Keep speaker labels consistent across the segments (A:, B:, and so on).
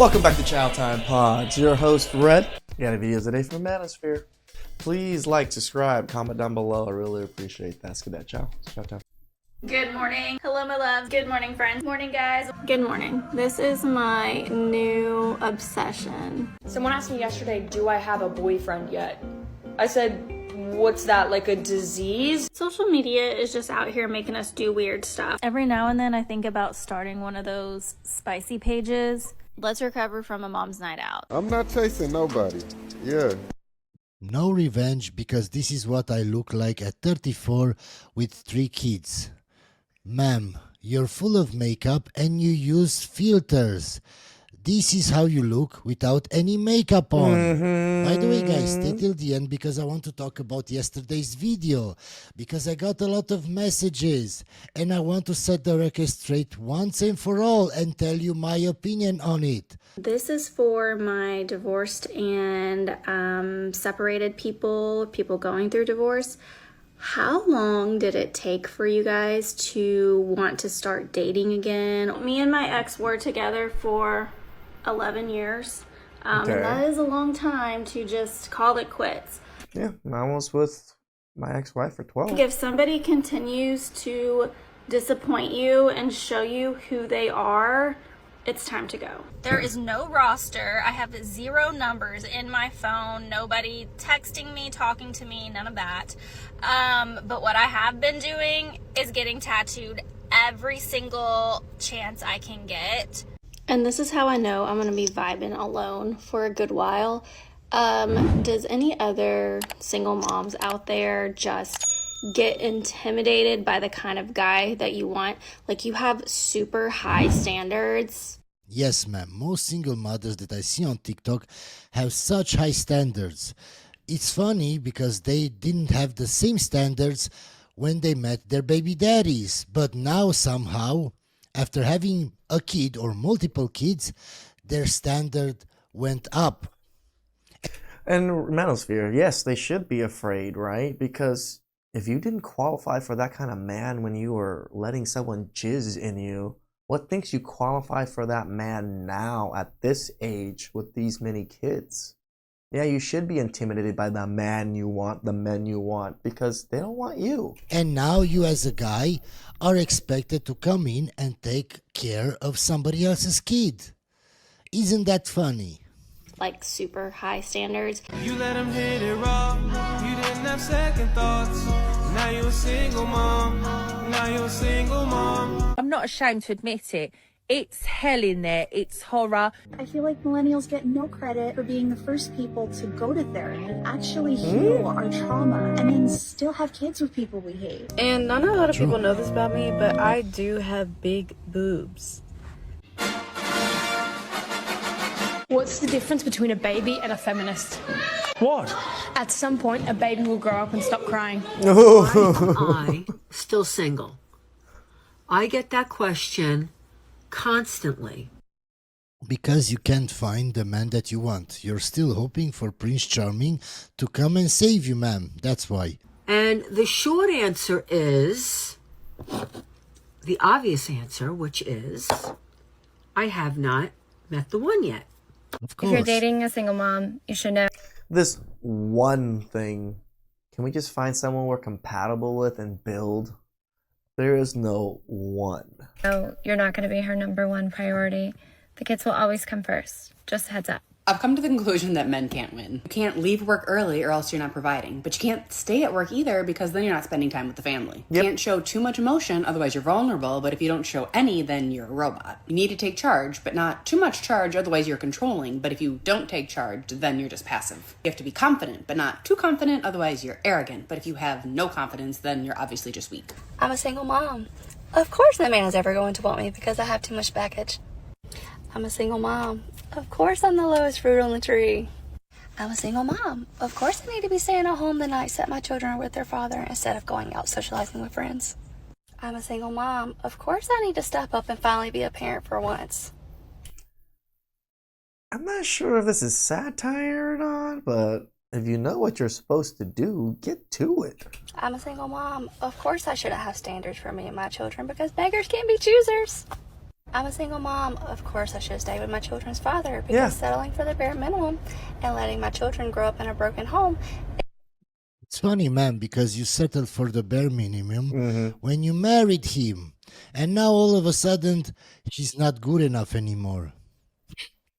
A: Welcome back to TheChowTimePod. It's your host, Red. You got any videos today from the Manosphere? Please like, subscribe, comment down below. I really appreciate that. Let's get that. Ciao. Ciao, ciao.
B: Good morning. Hello, my loves. Good morning, friends. Morning, guys. Good morning. This is my new obsession.
C: Someone asked me yesterday, do I have a boyfriend yet? I said, what's that, like a disease?
B: Social media is just out here making us do weird stuff. Every now and then I think about starting one of those spicy pages. Let's recover from a mom's night out.
D: I'm not chasing nobody. Yeah.
E: No revenge, because this is what I look like at 34 with 3 kids. Ma'am, you're full of makeup and you use filters. This is how you look without any makeup on. By the way, guys, stay till the end because I want to talk about yesterday's video. Because I got a lot of messages and I want to set the record straight once and for all and tell you my opinion on it.
B: This is for my divorced and separated people going through divorce. How long did it take for you guys to want to start dating again? Me and my ex were together for 11 years. And that is a long time to just call it quits.
A: Yeah, I was with my ex-wife for 12.
B: If somebody continues to disappoint you and show you who they are, it's time to go. There is no roster. I have 0 numbers in my phone. Nobody texting me, talking to me, none of that. But what I have been doing is getting tattooed every single chance I can get. And this is how I know I'm going to be vibing alone for a good while. Does any other single moms out there just get intimidated by the kind of guy that you want? Like, you have super high standards.
E: Yes, ma'am. Most single mothers that I see on TikTok have such high standards. It's funny because they didn't have the same standards when they met their baby daddies. But now somehow, after having a kid or multiple kids, their standard went up.
A: And Manosphere, yes, they should be afraid, right? Because if you didn't qualify for that kind of man when you were letting someone jizz in you, what thinks you qualify for that man now at this age with these many kids? Yeah, you should be intimidated by the man you want, the men you want, because they don't want you.
E: And now you as a guy are expected to come in and take care of somebody else's kid. Isn't that funny?
B: Like, super high standards.
F: You let him hit it raw. You didn't have second thoughts. Now you're a single mom. Now you're a single mom.
G: I'm not ashamed to admit it. It's hell in there. It's horror.
H: I feel like millennials get no credit for being the first people to go to therapy, actually heal our trauma, and then still have kids with people we hate.
I: And not a lot of people know this about me, but I do have big boobs.
J: What's the difference between a baby and a feminist?
A: What?
J: At some point, a baby will grow up and stop crying.
K: Why am I still single? I get that question constantly.
E: Because you can't find the man that you want. You're still hoping for Prince Charming to come and save you, ma'am. That's why.
K: And the short answer is the obvious answer, which is I have not met the one yet.
E: Of course.
J: If you're dating a single mom, you should know.
A: This one thing, can we just find someone we're compatible with and build? There is no one.
J: No, you're not going to be her number one priority. The kids will always come first. Just a heads up.
L: I've come to the conclusion that men can't win. You can't leave work early or else you're not providing. But you can't stay at work either because then you're not spending time with the family. You can't show too much emotion, otherwise you're vulnerable. But if you don't show any, then you're a robot. You need to take charge, but not too much charge, otherwise you're controlling. But if you don't take charge, then you're just passive. You have to be confident, but not too confident, otherwise you're arrogant. But if you have no confidence, then you're obviously just weak.
B: I'm a single mom. Of course no man is ever going to want me because I have too much baggage. I'm a single mom. Of course I'm the lowest fruit on the tree. I'm a single mom. Of course I need to be staying at home the nights that my children are with their father instead of going out socializing with friends. I'm a single mom. Of course I need to step up and finally be a parent for once.
A: I'm not sure if this is satire or not, but if you know what you're supposed to do, get to it.
B: I'm a single mom. Of course I shouldn't have standards for me and my children because beggars can't be choosers.
J: I'm a single mom. Of course, I should have stayed with my children's father because
A: Yeah.
J: settling for the bare minimum and letting my children grow up in a broken home.
E: It's funny, man, because you settled for the bare minimum
A: Mm-hmm.
E: when you married him, and now all of a sudden he's not good enough anymore.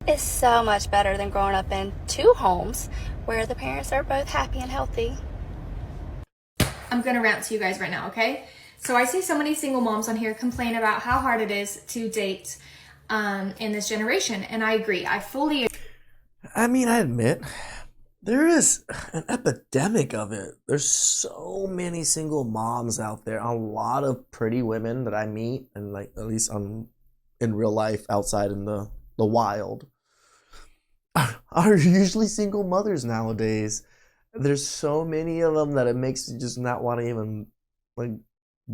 J: It's so much better than growing up in two homes where the parents are both happy and healthy.
M: I'm gonna rant to you guys right now, okay? So I see so many single moms on here complain about how hard it is to date in this generation, and I agree. I fully agree.
A: I mean, I admit, there is an epidemic of it. There's so many single moms out there. A lot of pretty women that I meet, and like at least in real life, outside in the wild, are usually single mothers nowadays. There's so many of them that it makes you just not want to even like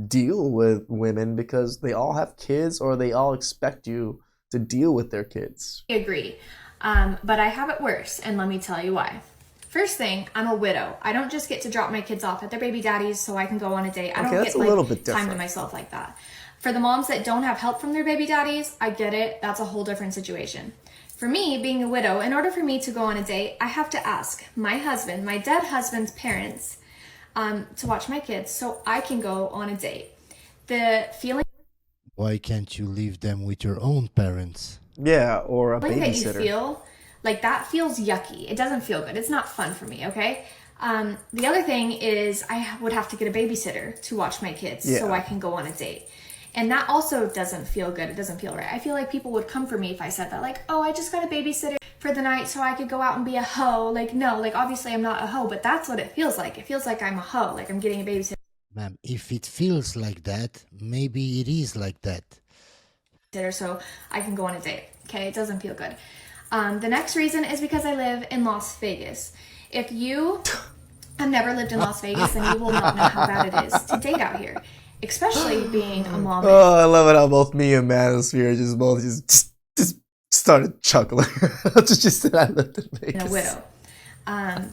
A: deal with women because they all have kids or they all expect you to deal with their kids.
M: Agree. But I have it worse, and let me tell you why. First thing, I'm a widow. I don't just get to drop my kids off at their baby daddies so I can go on a date. I don't
A: that's
M: get
A: a little
M: like
A: bit
M: time to
A: different.
M: myself like that. For the moms that don't have help from their baby daddies, I get it. That's a whole different situation. For me, being a widow, in order for me to go on a date, I have to ask my husband, my dead husband's parents, to watch my kids so I can go on a date. The feeling
E: Why can't you leave them with your own parents?
A: Yeah, or a
M: that you
A: babysitter.
M: feel, like that feels yucky. It doesn't feel good. It's not fun for me, okay? The other thing is I would have to get a babysitter to watch my kids so I can go on a date. And that also doesn't feel good. It doesn't feel right. I feel like people would come for me if I said that. Like, oh, I just got a babysitter for the night so I could go out and be a hoe. Like, no, like obviously I'm not a hoe, but that's what it feels like. It feels like I'm a hoe, like I'm getting a babysitter.
E: Ma'am, if it feels like that, maybe it is like that.
M: So I can go on a date. Okay, it doesn't feel good. The next reason is because I live in Las Vegas. If you have never lived in Las Vegas, then you will not know how bad it is to date out here, especially being a mom.
A: Oh, I love it how both me and Manosphere just started chuckling. just said I lived in Vegas.
M: And a widow.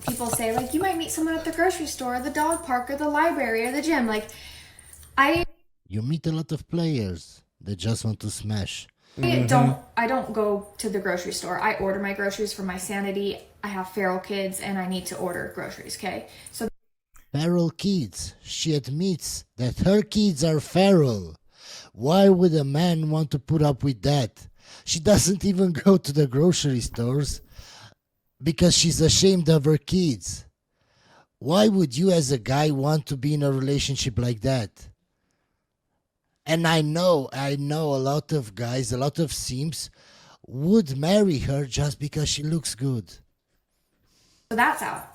M: People say like you might meet someone at the grocery store, or the dog park, or the library, or the gym. Like
E: You meet a lot of players that just want to smash.
M: I don't go to the grocery store. I order my groceries for my sanity. I have feral kids and I need to order groceries, okay? So
E: Feral kids. She admits that her kids are feral. Why would a man want to put up with that? She doesn't even go to the grocery stores because she's ashamed of her kids. Why would you as a guy want to be in a relationship like that? And I know a lot of guys, a lot of simps would marry her just because she looks good.
M: So that's out.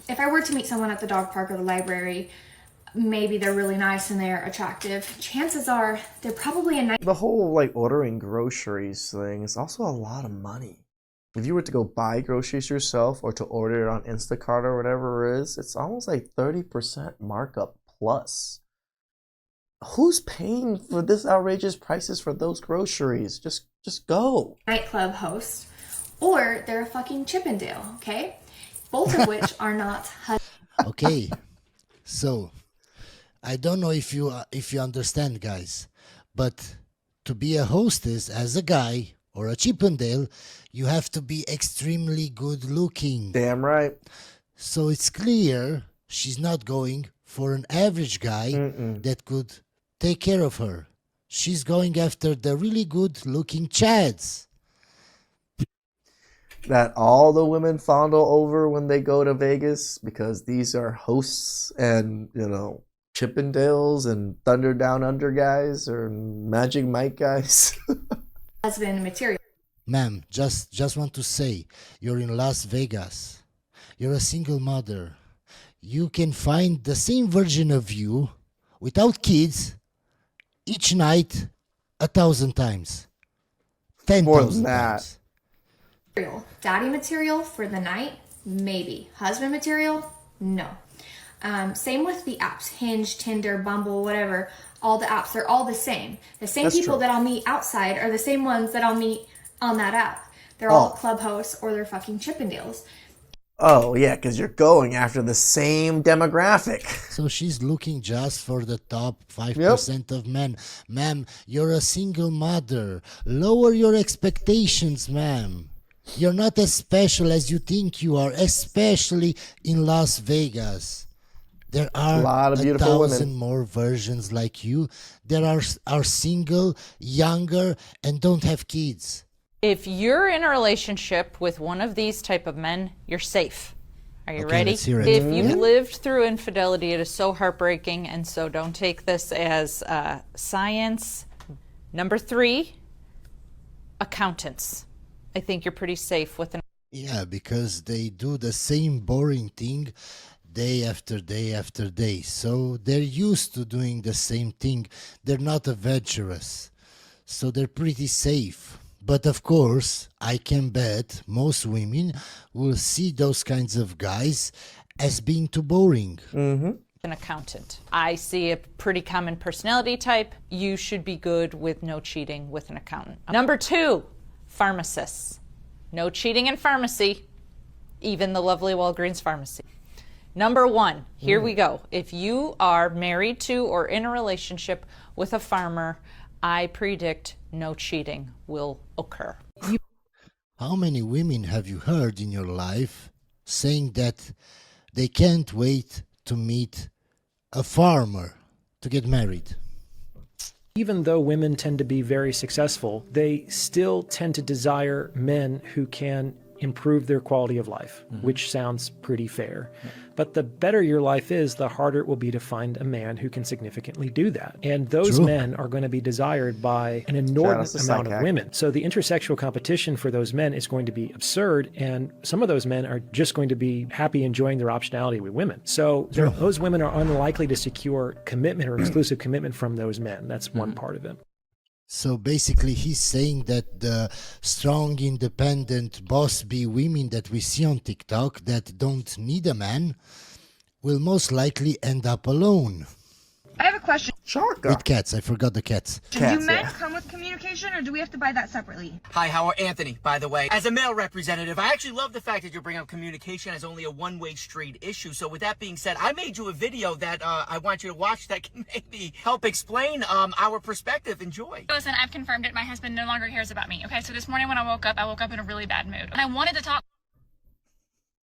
M: If I were to meet someone at the dog park or the library, maybe they're really nice and they're attractive. Chances are they're probably a nice.
A: The whole like ordering groceries thing is also a lot of money. If you were to go buy groceries yourself or to order it on Instacart or whatever it is, it's almost like 30% markup plus. Who's paying for this outrageous prices for those groceries? Just go.
M: Nightclub host, or they're a fucking Chippendale, okay? Both of which are not.
E: Okay, so I don't know if you understand, guys, but to be a hostess as a guy or a Chippendale, you have to be extremely good looking.
A: Damn right.
E: So it's clear she's not going for an average guy that could take care of her. She's going after the really good looking Chads.
A: That all the women fondle over when they go to Vegas because these are hosts and, Chippendales and Thunder Down Under guys or Magic Mike guys.
M: Husband material.
E: Ma'am, just want to say, you're in Las Vegas. You're a single mother. You can find the same version of you without kids each night 1,000 times. 10,000 times.
M: Daddy material for the night, maybe. Husband material, no. Same with the apps, Hinge, Tinder, Bumble, whatever. All the apps, they're all the same. The same
A: That's
M: people
A: true.
M: that I'll meet outside are the same ones that I'll meet on that app. They're all club hosts or they're fucking Chippendales.
A: Oh, yeah, because you're going after the same demographic.
E: So she's looking just for the top 5% of men. Ma'am, you're a single mother. Lower your expectations, ma'am. You're not as special as you think you are, especially in Las Vegas. There are
A: a lot of beautiful
E: 1,000
A: women.
E: more versions like you that are single, younger, and don't have kids.
N: If you're in a relationship with one of these type of men, you're safe. Are you
E: Okay,
N: ready?
E: let's hear it.
N: If you've
E: Yeah.
N: lived through infidelity, it is so heartbreaking, and so don't take this as science. Number 3, accountants. I think you're pretty safe with an.
E: Yeah, because they do the same boring thing day after day after day. So they're used to doing the same thing. They're not adventurous. So they're pretty safe. But of course, I can bet most women will see those kinds of guys as being too boring.
N: An accountant. I see a pretty common personality type. You should be good with no cheating with an accountant. Number 2, pharmacists. No cheating in pharmacy, even the lovely Walgreens pharmacy. Number 1, here we go. If you are married to or in a relationship with a farmer, I predict no cheating will occur.
E: How many women have you heard in your life saying that they can't wait to meet a farmer to get married?
O: Even though women tend to be very successful, they still tend to desire men who can improve their quality of life, which sounds pretty fair. But the better your life is, the harder it will be to find a man who can significantly do that. And those men are going to be desired by an inordinate amount of women. So the intersexual competition for those men is going to be absurd, and some of those men are just going to be happy enjoying their optionality with women. So those women are unlikely to secure commitment or exclusive commitment from those men. That's one part of it.
E: So basically he's saying that the strong, independent, boss-bee women that we see on TikTok that don't need a man will most likely end up alone.
P: I have a question.
E: With cats, I forgot the cats.
P: Do men come with communication, or do we have to buy that separately?
Q: Hi, how are Anthony, by the way. As a male representative, I actually love the fact that you're bringing up communication as only a one-way street issue. So with that being said, I made you a video that I want you to watch that can maybe help explain our perspective. Enjoy.
R: Listen, I've confirmed it. My husband no longer cares about me. Okay, so this morning when I woke up in a really bad mood. And I wanted to talk.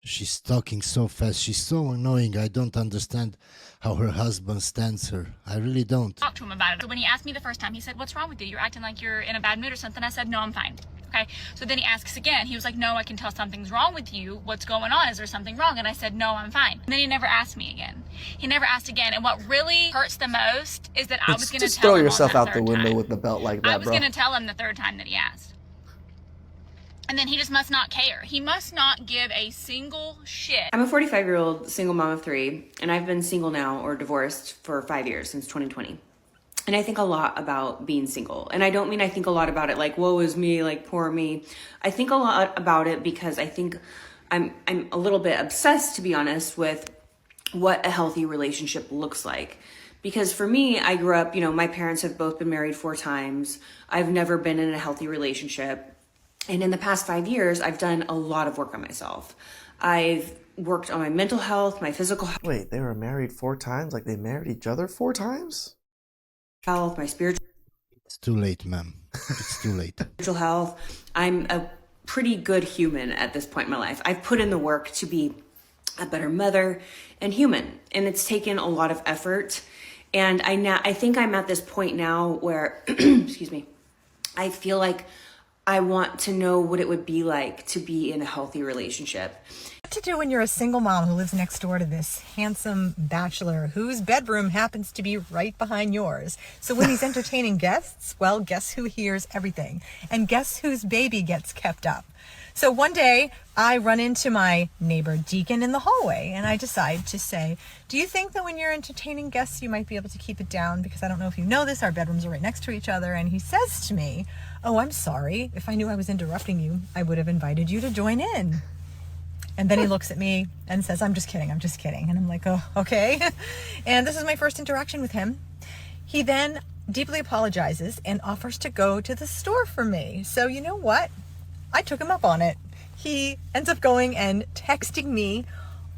E: She's talking so fast. She's so annoying. I don't understand how her husband stands her. I really don't.
R: Talk to him about it. So when he asked me the first time, he said, "What's wrong with you? You're acting like you're in a bad mood or something." I said, "No, I'm fine." Okay. So then he asks again. He was like, "No, I can tell something's wrong with you. What's going on? Is there something wrong?" And I said, "No, I'm fine." And then he never asked me again. He never asked again. And what really hurts the most is that I was going to
A: Just
R: tell
A: throw
R: him
A: yourself
R: on that
A: out the
R: third
A: window
R: time.
A: with the belt like that,
R: I was
A: bro.
R: going to tell him the third time that he asked. And then he just must not care. He must not give a single shit.
L: I'm a 45-year-old single mom of 3, and I've been single now or divorced for 5 years, since 2020. And I think a lot about being single. And I don't mean I think a lot about it like, woe is me, like poor me. I think a lot about it because I think I'm a little bit obsessed, to be honest, with what a healthy relationship looks like. Because for me, I grew up, my parents have both been married 4 times. I've never been in a healthy relationship. And in the past 5 years, I've done a lot of work on myself. I've worked on my mental health, my physical health.
A: Wait, they were married 4 times? Like they married each other 4 times?
L: Health, my spiritual.
E: It's too late, ma'am. It's too late.
L: Spiritual health. I'm a pretty good human at this point in my life. I've put in the work to be a better mother and human, and it's taken a lot of effort. And I think I'm at this point now where, excuse me, I feel like I want to know what it would be like to be in a healthy relationship.
S: What to do when you're a single mom who lives next door to this handsome bachelor whose bedroom happens to be right behind yours. So when he's entertaining guests, well, guess who hears everything? And guess whose baby gets kept up? So one day I run into my neighbor Deacon in the hallway and I decide to say, "Do you think that when you're entertaining guests you might be able to keep it down? Because I don't know if you know this, our bedrooms are right next to each other." And he says to me, "Oh, I'm sorry. If I knew I was interrupting you, I would have invited you to join in." And then he looks at me and says, I'm just kidding. And I'm like, "Oh, okay." And this is my first interaction with him. He then deeply apologizes and offers to go to the store for me. So you know what? I took him up on it. he ends up going and texting me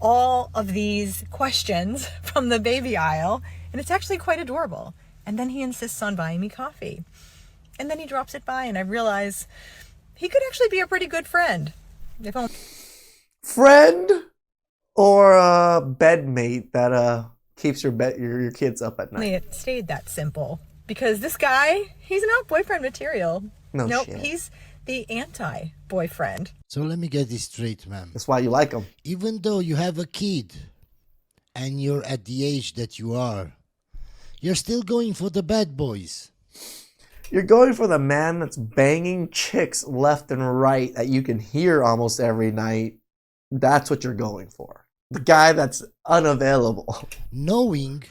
S: all of these questions from the baby aisle, and it's actually quite adorable. And then he insists on buying me coffee. And then he drops it by, and I realize he could actually be a pretty good friend. If only...
A: Friend or a bedmate that keeps your kids up at night?
S: It stayed that simple. Because this guy, he's not boyfriend material.
A: Nope,
S: shit. He's the anti-boyfriend.
E: So let me get this straight, ma'am.
A: That's why you like him.
E: Even though you have a kid and you're at the age that you are, you're still going for the bad boys.
A: You're going for the man that's banging chicks left and right that you can hear almost every night. That's what you're going for. The guy that's unavailable.
E: Knowing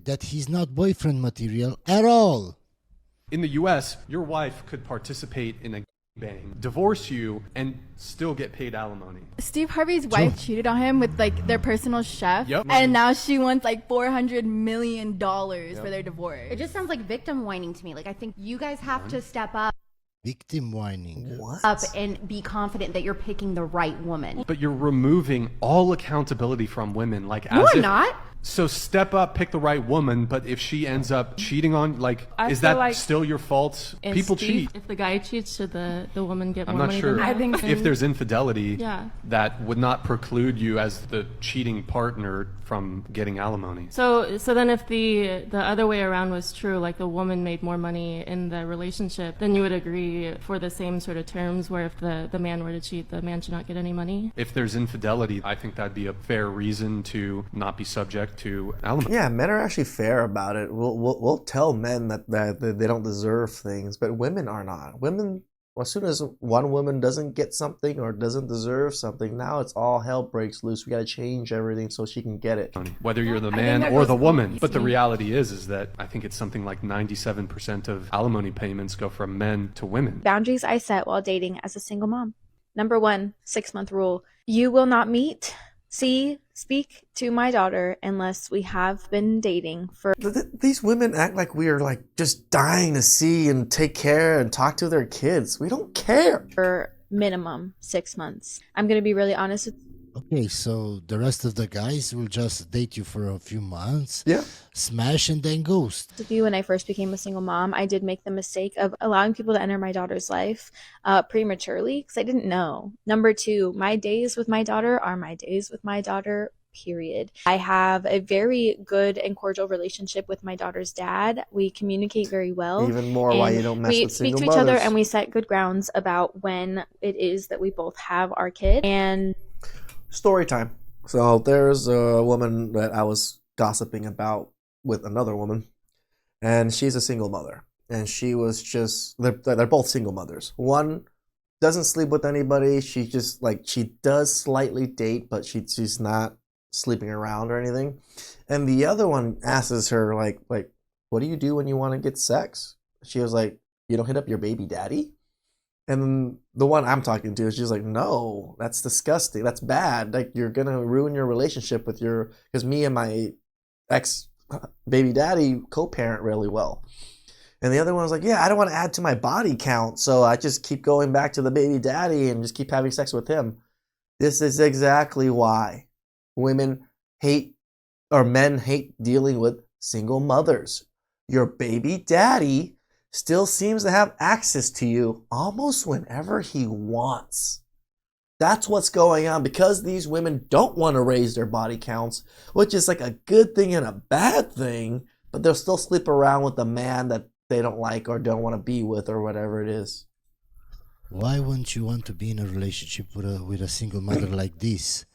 E: that he's not boyfriend material at all.
T: In the US, your wife could participate in a bang, divorce you, and still get paid alimony.
U: Steve Harvey's wife cheated on him with like their personal chef, and now she wants like $400 million for their divorce.
V: It just sounds like victim whining to me. Like, I think you guys have to step up.
E: Victim whining.
V: Up and be confident that you're picking the right woman.
T: But you're removing all accountability from women. Like,
V: No,
T: as
V: I'm
T: if,
V: not.
T: So step up, pick the right woman, but if she ends up cheating on, like,
W: I
T: is
W: feel
T: that
W: like
T: still your fault?
W: And
T: People
W: Steve,
T: cheat.
W: If the guy cheats, should the woman get
T: I'm
W: more
T: not
W: money
T: sure
W: than him?
T: if there's infidelity
W: Yeah.
T: that would not preclude you as the cheating partner from getting alimony.
W: So then if the other way around was true, like the woman made more money in the relationship, then you would agree for the same sort of terms where if the man were to cheat, the man should not get any money?
T: If there's infidelity, I think that'd be a fair reason to not be subject to alimony.
A: Yeah, men are actually fair about it. We'll tell men that they don't deserve things, but women are not. Women, as soon as one woman doesn't get something or doesn't deserve something, now it's all hell breaks loose. We got to change everything so she can get it.
T: Whether you're the man or the woman. But the reality is that I think it's something like 97% of alimony payments go from men to women.
B: Boundaries I set while dating as a single mom. Number 1, 6-month rule. You will not meet, speak to my daughter unless we have been dating for...
A: These women act like we are like just dying to see and take care and talk to their kids. We don't care.
B: For minimum 6 months. I'm going to be really honest with
E: Okay, so the rest of the guys will just date you for a few months, smash and then ghost.
B: with you. When I first became a single mom, I did make the mistake of allowing people to enter my daughter's life prematurely because I didn't know. Number 2, my days with my daughter are my days with my daughter, period. I have a very good and cordial relationship with my daughter's dad. We communicate very well.
A: Even more why you don't mess
B: we
A: with single
B: speak to each other
A: mothers.
B: and we set good grounds about when it is that we both have our kid. And
A: Story time. So there's a woman that I was gossiping about with another woman, and she's a single mother. And she was just, they're both single mothers. One doesn't sleep with anybody. She just, like, she does slightly date, but she's not sleeping around or anything. And the other one asks her, like, what do you do when you want to get sex? She was like, you don't hit up your baby daddy? And the one I'm talking to, she's like, no, that's disgusting. That's bad. Like, you're going to ruin your relationship with because me and my ex baby daddy co-parent really well. And the other one was like, yeah, I don't want to add to my body count. So I just keep going back to the baby daddy and just keep having sex with him. This is exactly why men hate dealing with single mothers. Your baby daddy still seems to have access to you almost whenever he wants. That's what's going on because these women don't want to raise their body counts, which is like a good thing and a bad thing, but they'll still sleep around with a man that they don't like or don't want to be with or whatever it is.
E: Why wouldn't you want to be in a relationship with a single mother like this?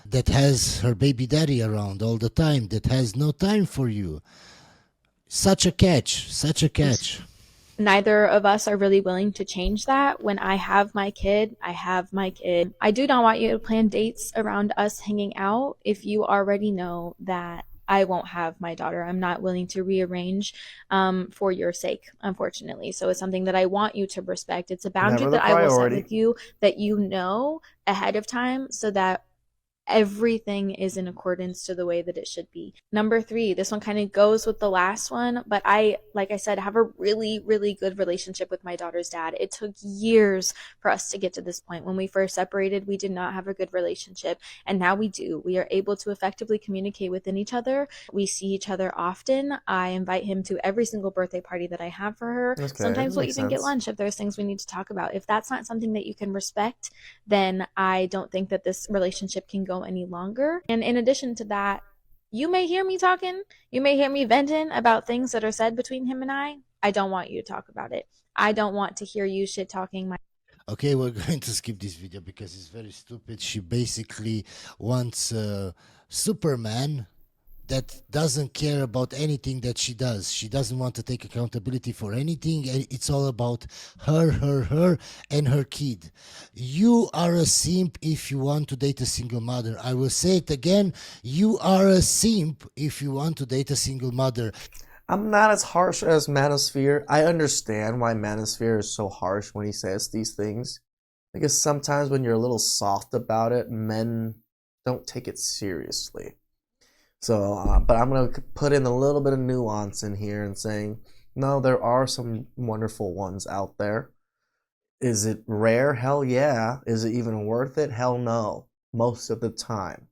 E: That has her baby daddy around all the time, that has no time for you. Such a catch.
B: neither of us are really willing to change that. When I have my kid, I have my kid. I do not want you to plan dates around us hanging out if you already know that I won't have my daughter. I'm not willing to rearrange for your sake, unfortunately. So it's something that I want you to respect. It's a boundary that I will set with you that you know ahead of time so that everything is in accordance to the way that it should be. Number 3, this one kind of goes with the last one, but I, like I said, have a really, really good relationship with my daughter's dad. It took years for us to get to this point. When we first separated, we did not have a good relationship, and now we do. We are able to effectively communicate within each other. We see each other often. I invite him to every single birthday party that I have for her.
A: Okay,
B: Sometimes we'll
A: makes
B: even get
A: sense.
B: lunch if there's things we need to talk about. If that's not something that you can respect, then I don't think that this relationship can go any longer. And in addition to that, you may hear me talking, you may hear me venting about things that are said between him and I don't want you to talk about it. I don't want to hear you shit talking my.
E: Okay, we're going to skip this video because it's very stupid. She basically wants Superman that doesn't care about anything that she does. She doesn't want to take accountability for anything. And it's all about her, and her kid. You are a simp if you want to date a single mother. I will say it again. You are a simp if you want to date a single mother.
A: I'm not as harsh as Manosphere. I understand why Manosphere is so harsh when he says these things. Because sometimes when you're a little soft about it, men don't take it seriously. So, but I'm going to put in a little bit of nuance in here and saying, no, there are some wonderful ones out there. Is it rare? Hell yeah. Is it even worth it? Hell no. Most of the time.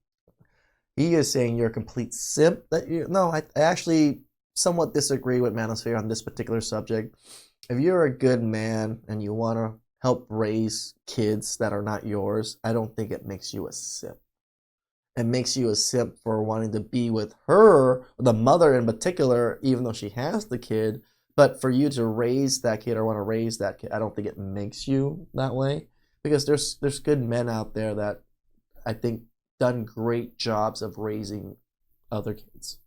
A: He is saying you're a complete simp. No, I actually somewhat disagree with Manosphere on this particular subject. If you're a good man and you want to help raise kids that are not yours, I don't think it makes you a simp. It makes you a simp for wanting to be with her, the mother in particular, even though she has the kid. But for you to raise that kid or want to raise that kid, I don't think it makes you that way. Because there's good men out there that I think done great jobs of raising other kids.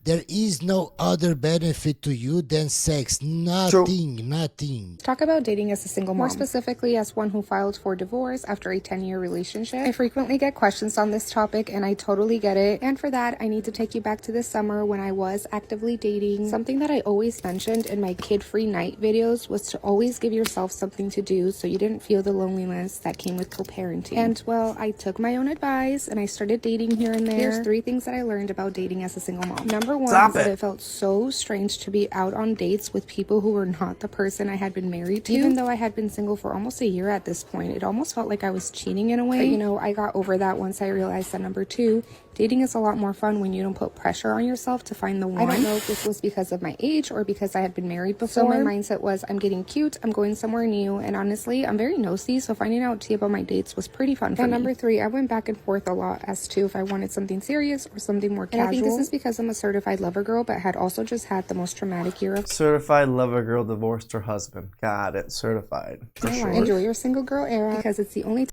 E: There is no other benefit to you than sex. Nothing.
C: Talk about dating as a single mom. More specifically, as one who filed for divorce after a 10-year relationship. I frequently get questions on this topic, and I totally get it. And for that, I need to take you back to this summer when I was actively dating. Something that I always mentioned in my kid-free night videos was to always give yourself something to do so you didn't feel the loneliness that came with co-parenting. And, well, I took my own advice, and I started dating here and there. Here's 3 things that I learned about dating as a single mom. Number 1 is that it felt so strange to be out on dates with people who were not the person I had been married to. Even though I had been single for almost a year at this point, it almost felt like I was cheating in a way. But, you know, I got over that once I realized that number 2, dating is a lot more fun when you don't put pressure on yourself to find the one. I don't know if this was because of my age or because I had been married before. So my mindset was, I'm getting cute, I'm going somewhere new, and honestly, I'm very nosy, so finding out tea about my dates was pretty fun for me. And number 3, I went back and forth a lot as to if I wanted something serious or something more casual. And I think this is because I'm a certified lover girl, but had also just had the most traumatic year of
A: Certified lover girl divorced her husband. Got it. Certified. For sure.
C: Enjoy your single girl era because it's the only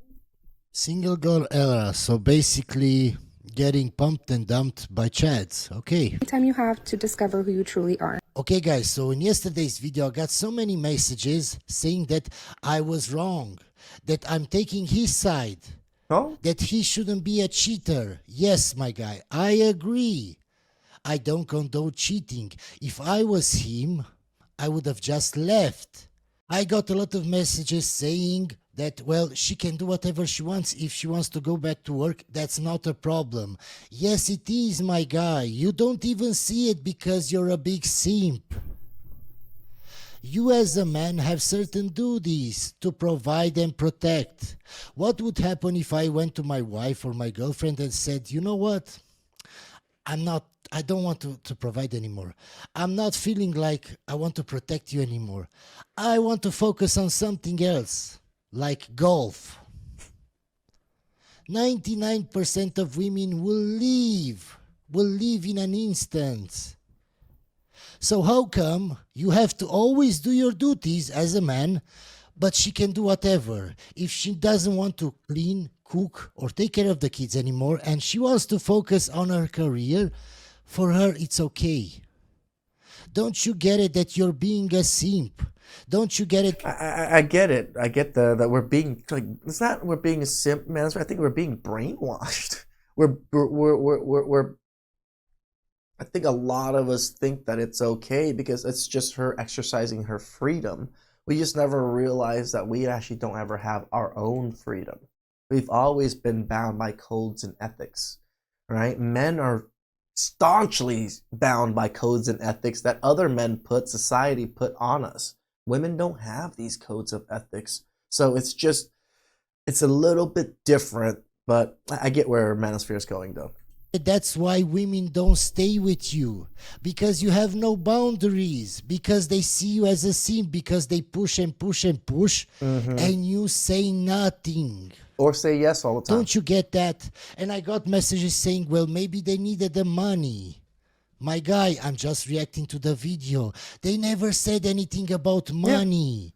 E: Single girl era. So basically getting pumped and dumped by chads. Okay.
C: time you have to discover who you truly are.
E: Okay, guys, so in yesterday's video, I got so many messages saying that I was wrong, that I'm taking his side, that he shouldn't be a cheater. Yes, my guy, I agree. I don't condone cheating. If I was him, I would have just left. I got a lot of messages saying that, well, she can do whatever she wants. If she wants to go back to work, that's not a problem. Yes, it is, my guy. You don't even see it because you're a big simp. You as a man have certain duties to provide and protect. What would happen if I went to my wife or my girlfriend and said, you know what? I don't want to provide anymore. I'm not feeling like I want to protect you anymore. I want to focus on something else. Like golf. 99% of women will leave in an instant. So how come you have to always do your duties as a man, but she can do whatever? If she doesn't want to clean, cook, or take care of the kids anymore, and she wants to focus on her career, for her it's okay. Don't you get it that you're being a simp? Don't you get it?
A: I get it. I get that we're being like, it's not we're being a simp, man. I think we're being brainwashed. I think a lot of us think that it's okay because it's just her exercising her freedom. We just never realize that we actually don't ever have our own freedom. We've always been bound by codes and ethics, right? Men are staunchly bound by codes and ethics that other men society put on us. Women don't have these codes of ethics. So it's a little bit different, but I get where Manosphere is going though.
E: That's why women don't stay with you, because you have no boundaries, because they see you as a simp, because they push and push and push, and you say nothing.
A: Or say yes all the time.
E: Don't you get that? And I got messages saying, well, maybe they needed the money. My guy, I'm just reacting to the video. They never said anything about money.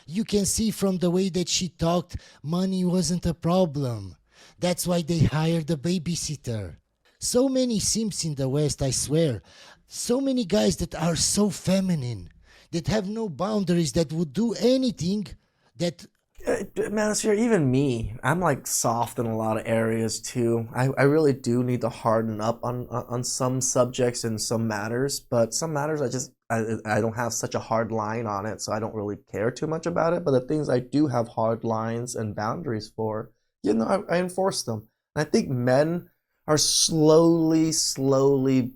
E: Yeah. You can see from the way that she talked, money wasn't a problem. That's why they hired a babysitter. So many simps in the West, I swear. So many guys that are so feminine, that have no boundaries, that would do anything that...
A: Manosphere, even me, I'm like soft in a lot of areas too. I really do need to harden up on some subjects and some matters, but some matters I don't have such a hard line on it, so I don't really care too much about it. But the things I do have hard lines and boundaries for, I enforce them. And I think men are slowly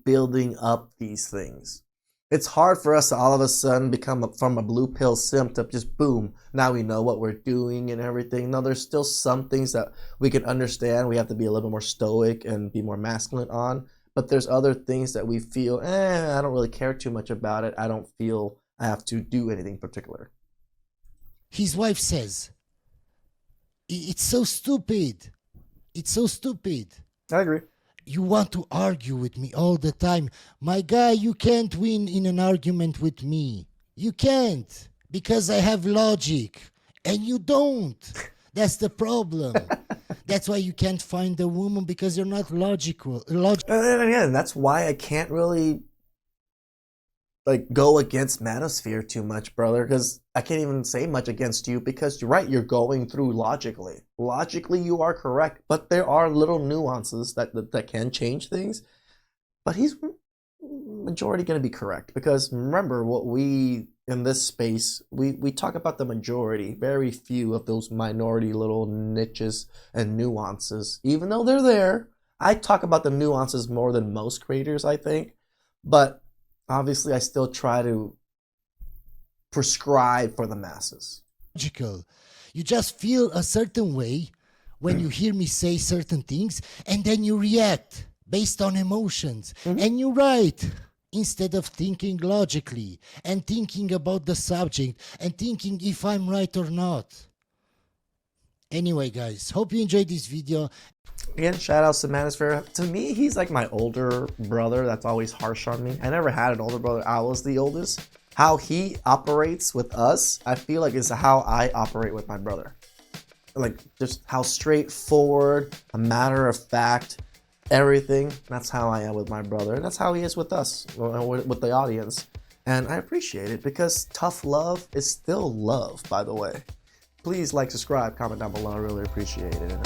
A: building up these things. It's hard for us to all of a sudden become from a blue pill simp to just boom, now we know what we're doing and everything. No, there's still some things that we can understand. We have to be a little bit more stoic and be more masculine on. But there's other things that we feel, I don't really care too much about it. I don't feel I have to do anything particular.
E: His wife says, it's so stupid. It's so stupid.
A: I agree.
E: You want to argue with me all the time. My guy, you can't win in an argument with me. You can't, because I have logic, and you don't. That's the problem. That's why you can't find a woman, because you're not logical.
A: And again, that's why I can't really go against Manosphere too much, brother, because I can't even say much against you, because you're right, you're going through logically. Logically, you are correct, but there are little nuances that can change things. But he's majority going to be correct, because remember what we, in this space, we talk about the majority, very few of those minority little niches and nuances. Even though they're there, I talk about the nuances more than most creators, I think. But obviously, I still try to prescribe for the masses.
E: Logical. You just feel a certain way when you hear me say certain things, and then you react based on emotions. And you write instead of thinking logically and thinking about the subject and thinking if I'm right or not. Anyway, guys, hope you enjoyed this video.
A: Again, shout outs to Manosphere. To me, he's like my older brother that's always harsh on me. I never had an older brother. I was the oldest. How he operates with us, I feel like is how I operate with my brother. Like, just how straightforward, a matter of fact, everything. That's how I am with my brother. And that's how he is with us, with the audience. And I appreciate it, because tough love is still love, by the way. Please like, subscribe, comment down below. I really appreciate it. And